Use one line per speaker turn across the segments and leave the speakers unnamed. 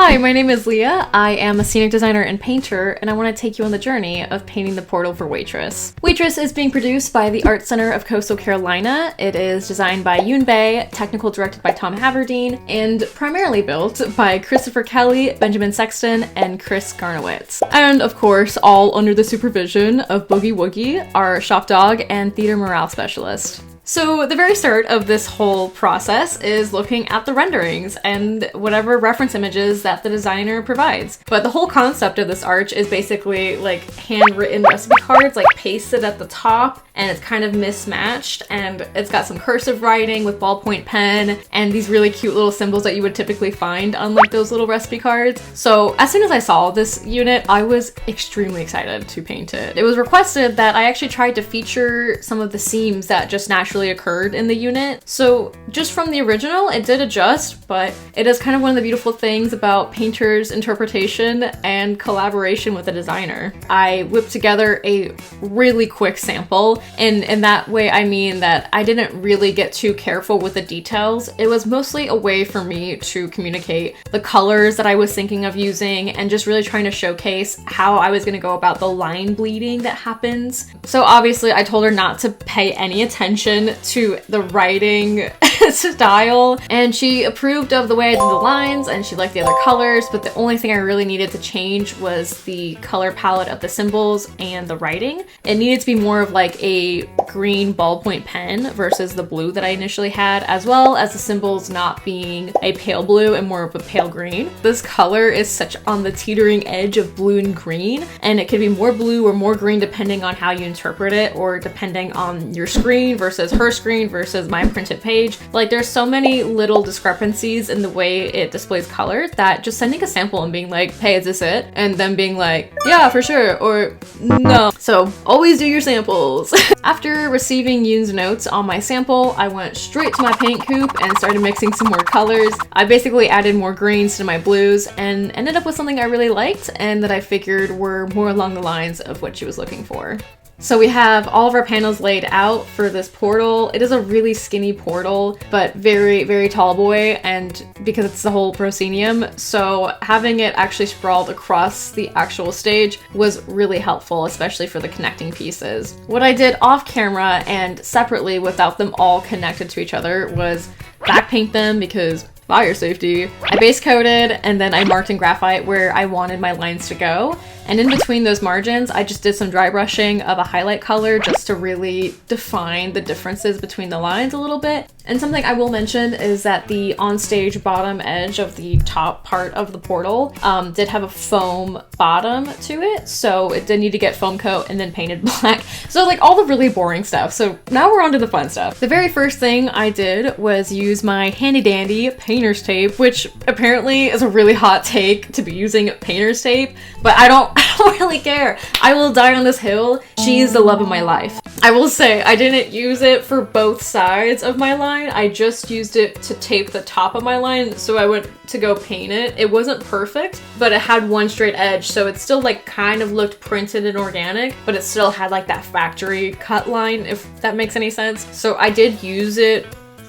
Hi, my name is Leah. I am a scenic designer and painter, and I want to take you on the journey of painting the portal for WAITRESS. WAITRESS is being produced by the Art Center of Coastal Carolina. It is designed by Yoon, technical directed by Tom Haverdeane, and primarily built by Christopher Kelley, Benjamin Sexton, and Chris Garniewicz. And of course, all under the supervision of Boogie Woogie, our shop dog and theater morale specialist. So the very start of this whole process is looking at the renderings and whatever reference images that the designer provides. But the whole concept of this arch is basically like handwritten recipe cards, like pasted at the top, and it's kind of mismatched, and it's got some cursive writing with ballpoint pen and these really cute little symbols that you would typically find on like those little recipe cards. So as soon as I saw this unit, I was extremely excited to paint it. It was requested that I actually tried to feature some of the seams that just naturally occurred in the unit. So just from the original, it did adjust, but it is kind of one of the beautiful things about painter's interpretation and collaboration with a designer. I whipped together a really quick sample, and in that way I mean that I didn't really get too careful with the details. It was mostly a way for me to communicate the colors that I was thinking of using and just really trying to showcase how I was going to go about the line bleeding that happens. So obviously I told her not to pay any attention to the writing style, and she approved of the way I did the lines and she liked the other colors, but the only thing I really needed to change was the color palette of the symbols and the writing. It needed to be more of like a green ballpoint pen versus the blue that I initially had, as well as the symbols not being a pale blue and more of a pale green. This color is such on the teetering edge of blue and green, and it could be more blue or more green depending on how you interpret it, or depending on your screen versus her screen versus my printed page. Like, there's so many little discrepancies in the way it displays color that just sending a sample and being like, hey, is this it? And then being like, yeah, for sure, or no. So always do your samples. After receiving Yoon's notes on my sample, I went straight to my paint coop and started mixing some more colors. I basically added more greens to my blues and ended up with something I really liked and that I figured were more along the lines of what she was looking for. So we have all of our panels laid out for this portal. It is a really skinny portal, but very, very tall boy, and because it's the whole proscenium, so having it actually sprawled across the actual stage was really helpful, especially for the connecting pieces. What I did off camera and separately without them all connected to each other was back paint them because fire safety. I base coated and then I marked in graphite where I wanted my lines to go. And in between those margins, I just did some dry brushing of a highlight color just to really define the differences between the lines a little bit. And something I will mention is that the onstage bottom edge of the top part of the portal did have a foam bottom to it. So it did need to get foam coat and then painted black. So like all the really boring stuff. So now we're on to the fun stuff. The very first thing I did was use my handy dandy painter's tape, which apparently is a really hot take to be using painter's tape, but I don't really care. I will die on this hill. She's the love of my life. I will say I didn't use it for both sides of my line. I just used it to tape the top of my line, so I went to go paint it. It wasn't perfect, but it had one straight edge, so it still like kind of looked printed and organic, but it still had like that factory cut line, if that makes any sense. So I did use it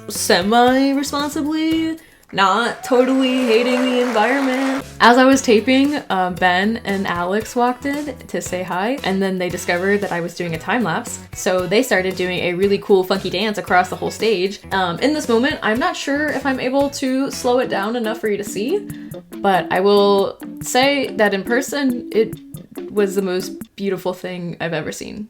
semi-responsibly, not totally hating the environment. As I was taping, Ben and Alex walked in to say hi, and then they discovered that I was doing a time lapse. So they started doing a really cool funky dance across the whole stage. In this moment, I'm not sure if I'm able to slow it down enough for you to see, but I will say that in person, it was the most beautiful thing I've ever seen.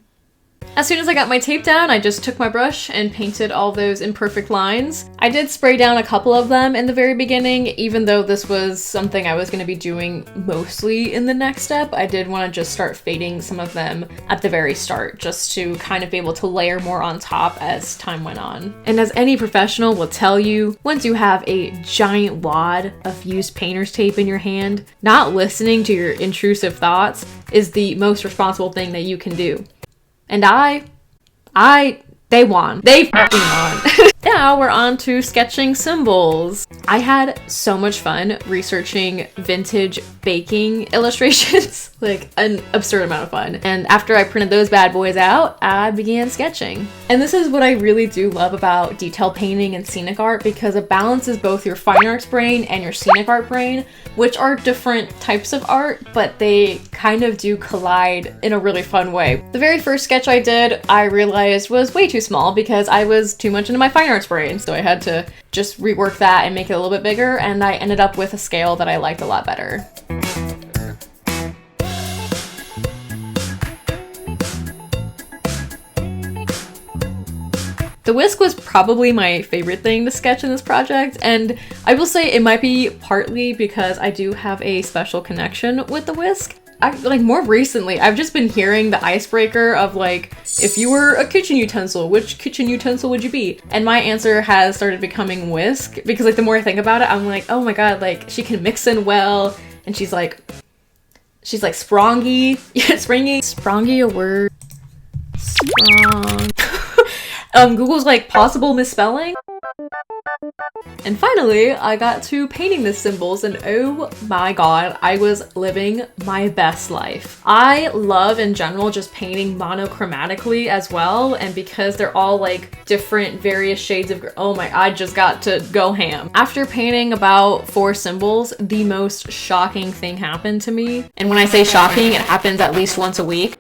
As soon as I got my tape down, I just took my brush and painted all those imperfect lines. I did spray down a couple of them in the very beginning, even though this was something I was going to be doing mostly in the next step. I did want to just start fading some of them at the very start, just to kind of be able to layer more on top as time went on. And as any professional will tell you, once you have a giant wad of used painter's tape in your hand, not listening to your intrusive thoughts is the most responsible thing that you can do. And they won. They fucking won. Now we're on to sketching symbols. I had so much fun researching vintage baking illustrations, like an absurd amount of fun. And after I printed those bad boys out, I began sketching. And this is what I really do love about detail painting and scenic art, because it balances both your fine arts brain and your scenic art brain, which are different types of art, but they kind of do collide in a really fun way. The very first sketch I did, I realized was way too small because I was too much into my fine arts brain, so I had to just rework that and make it a little bit bigger, and I ended up with a scale that I liked a lot better. The whisk was probably my favorite thing to sketch in this project, and I will say it might be partly because I do have a special connection with the whisk. More recently, I've just been hearing the icebreaker of like, if you were a kitchen utensil, which kitchen utensil would you be? And my answer has started becoming whisk, because like the more I think about it, I'm like, oh my god, like she can mix in well, and she's like sprongy. Yeah, springy. Sprongy a word? Sprong. Google's like possible misspelling. And finally, I got to painting the symbols, and oh my god, I was living my best life. I love in general just painting monochromatically as well, and because they're all like different various shades of I just got to go ham. After painting about 4 symbols, the most shocking thing happened to me. And when I say shocking, it happens at least once a week.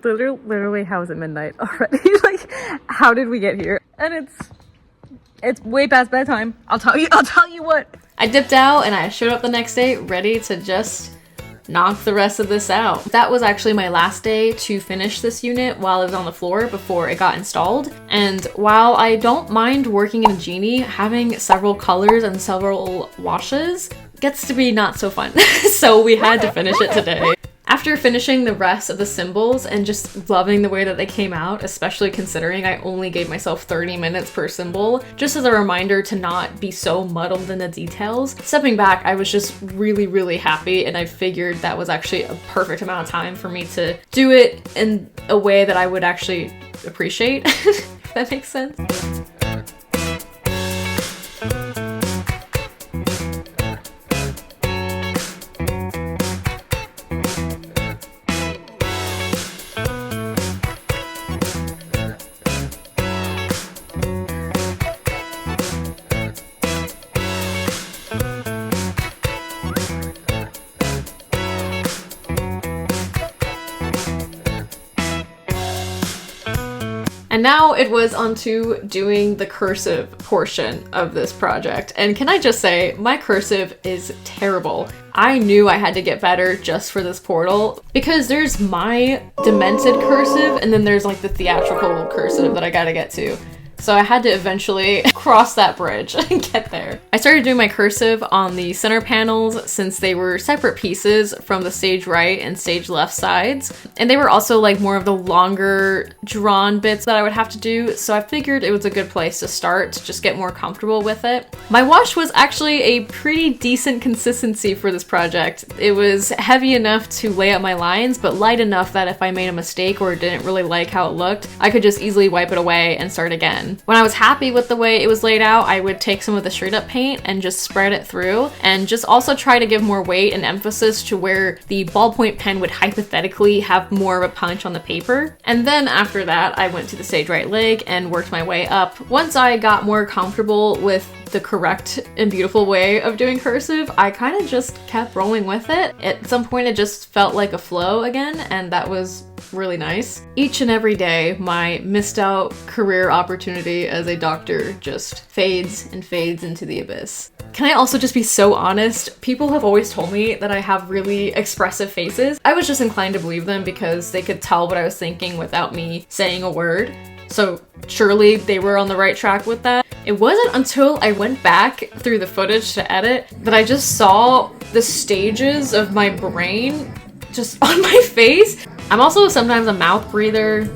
Literally, how is it midnight already? Like, how did we get here? And it's way past bedtime. I'll tell you what. I dipped out and I showed up the next day ready to just knock the rest of this out. That was actually my last day to finish this unit while it was on the floor before it got installed. And while I don't mind working in a genie, having several colors and several washes gets to be not so fun. So we had to finish it today. After finishing the rest of the symbols and just loving the way that they came out, especially considering I only gave myself 30 minutes per symbol, just as a reminder to not be so muddled in the details, stepping back, I was just really, really happy, and I figured that was actually a perfect amount of time for me to do it in a way that I would actually appreciate, if that makes sense. And now it was onto doing the cursive portion of this project. And can I just say, my cursive is terrible. I knew I had to get better just for this portal, because there's my demented cursive and then there's like the theatrical cursive that I gotta get to. So I had to eventually cross that bridge and get there. I started doing my cursive on the center panels since they were separate pieces from the stage right and stage left sides. And they were also like more of the longer drawn bits that I would have to do. So I figured it was a good place to start to just get more comfortable with it. My wash was actually a pretty decent consistency for this project. It was heavy enough to lay out my lines, but light enough that if I made a mistake or didn't really like how it looked, I could just easily wipe it away and start again. When I was happy with the way it was laid out, I would take some of the straight up paint and just spread it through, and just also try to give more weight and emphasis to where the ballpoint pen would hypothetically have more of a punch on the paper. And then after that, I went to the stage right leg and worked my way up. Once I got more comfortable with the correct and beautiful way of doing cursive, I kind of just kept rolling with it. At some point, it just felt like a flow again, and that was really nice. Each and every day, my missed out career opportunity as a doctor just fades and fades into the abyss. Can I also just be so honest? People have always told me that I have really expressive faces. I was just inclined to believe them because they could tell what I was thinking without me saying a word. So surely they were on the right track with that. It wasn't until I went back through the footage to edit that I just saw the stages of my brain just on my face. I'm also sometimes a mouth breather.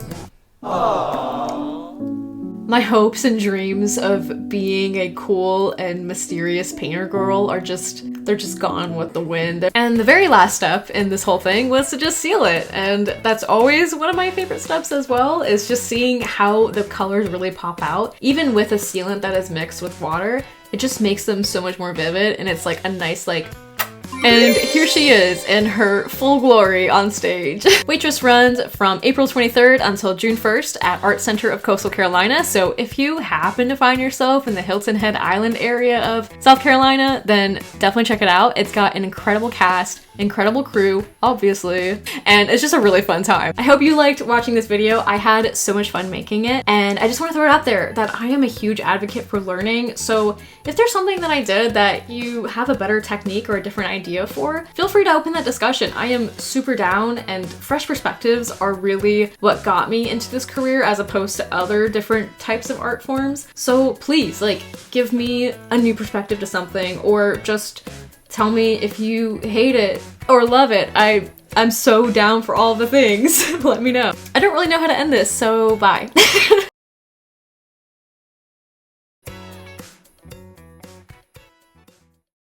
Aww. My hopes and dreams of being a cool and mysterious painter girl are they're just gone with the wind. And the very last step in this whole thing was to just seal it. And that's always one of my favorite steps as well, is just seeing how the colors really pop out. Even with a sealant that is mixed with water, it just makes them so much more vivid, and it's like a nice like. And here she is in her full glory on stage. Waitress runs from April 23rd until June 1st at Art Center of Coastal Carolina. So if you happen to find yourself in the Hilton Head Island area of South Carolina, then definitely check it out. It's got an incredible cast, incredible crew, obviously, and it's just a really fun time. I hope you liked watching this video. I had so much fun making it, and I just want to throw it out there that I am a huge advocate for learning. So if there's something that I did that you have a better technique or a different idea for, feel free to open that discussion. I am super down, and fresh perspectives are really what got me into this career as opposed to other different types of art forms. So please, like, give me a new perspective to something, or just tell me if you hate it or love it. I'm so down for all the things. Let me know. I don't really know how to end this, so bye.